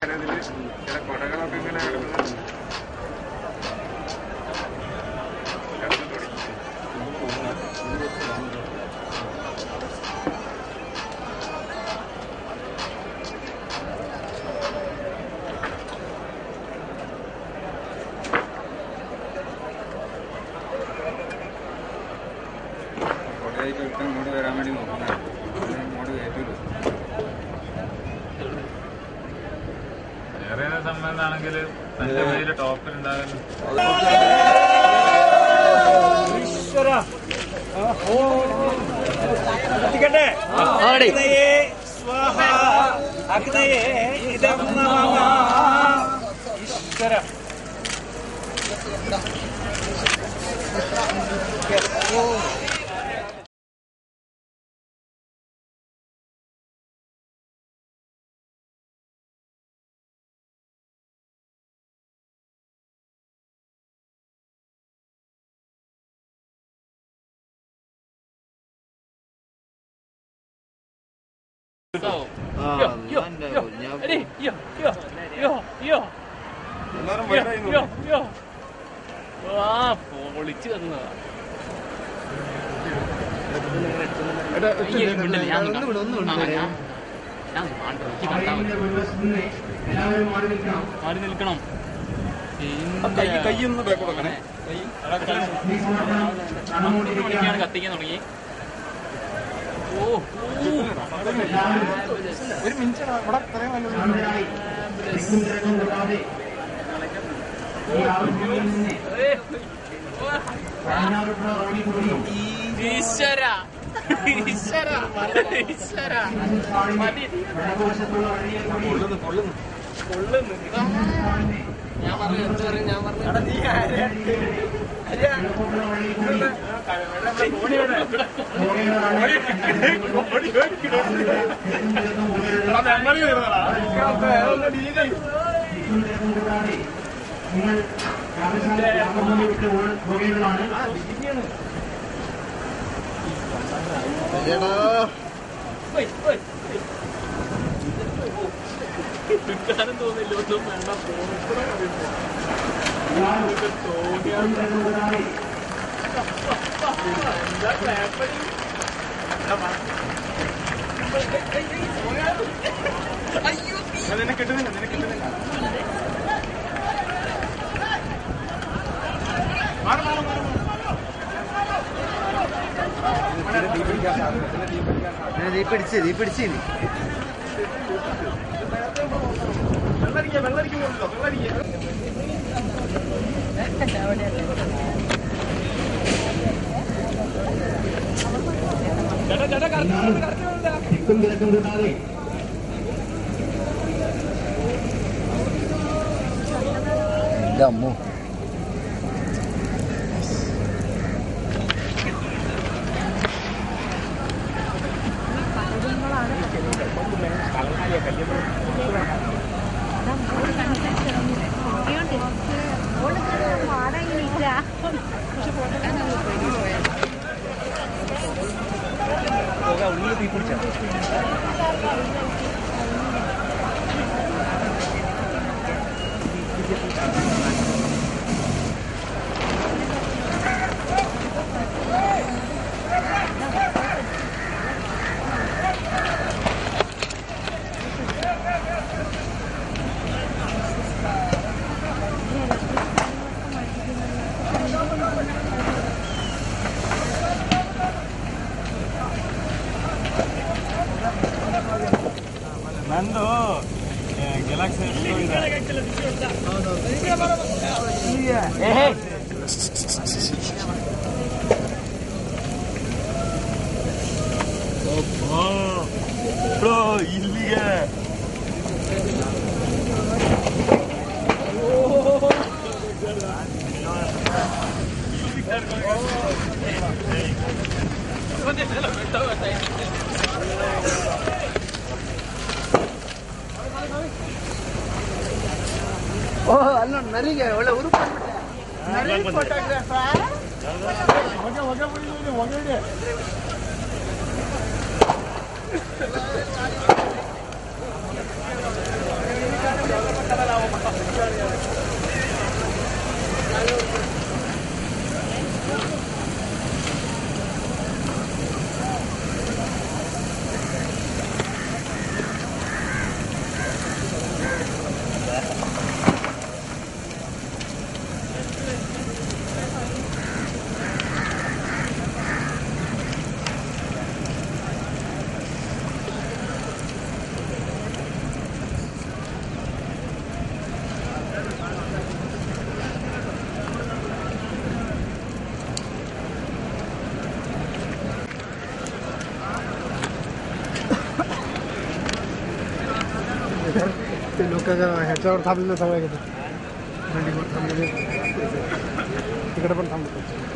ചില കൊടകളൊക്കെ ഇങ്ങനെ കിടക്കുന്നത് കൊടയായിട്ട് വിട്ട് ഇങ്ങോട്ട് വരാൻ വേണ്ടി നോക്കുന്നതാണ്. ഇങ്ങോട്ട് കയറ്റില്ല. വേറെ സംബന്ധമാണെങ്കിൽ നല്ല വലിയ ടോപ്പിലുണ്ടാകുന്നു. പൊളിച്ചു തന്നതാ. മാറി നിൽക്കണം. കൈയൊന്ന് ബാക്ക് കൊടുക്കണേ. കത്തിക്കാൻ തുടങ്ങി. ഒരു മിനിറ്റ് ഇവിടെ ഇത്രയും ഈശ്വര ഈശ്വര ഈശ്വര ഞാൻ പറഞ്ഞു എന്ത് പറയും ഞാൻ പറഞ്ഞു എടുക്കാനും തോന്നില്ല. ഒന്നും വേണ്ട. നിന്നെ കിട്ടുന്നില്ല. നിന്നെ കിട്ടുന്നില്ല. നീ പിടിച്ച് അമ്മോ ഉള്ളിൽ തീ പിടിച്ച ನಂದು ಗೆಲಾಕ್ಸಿ ಇಲ್ಲಿಗೆ ಅಲ್ಲ ನರಿಗೆ ಒಳ್ಳೆ ಉರು ते लोक ह्याच्यावर थांबलेलं सवय घेतात थांबलेले तिकडे पण थांबले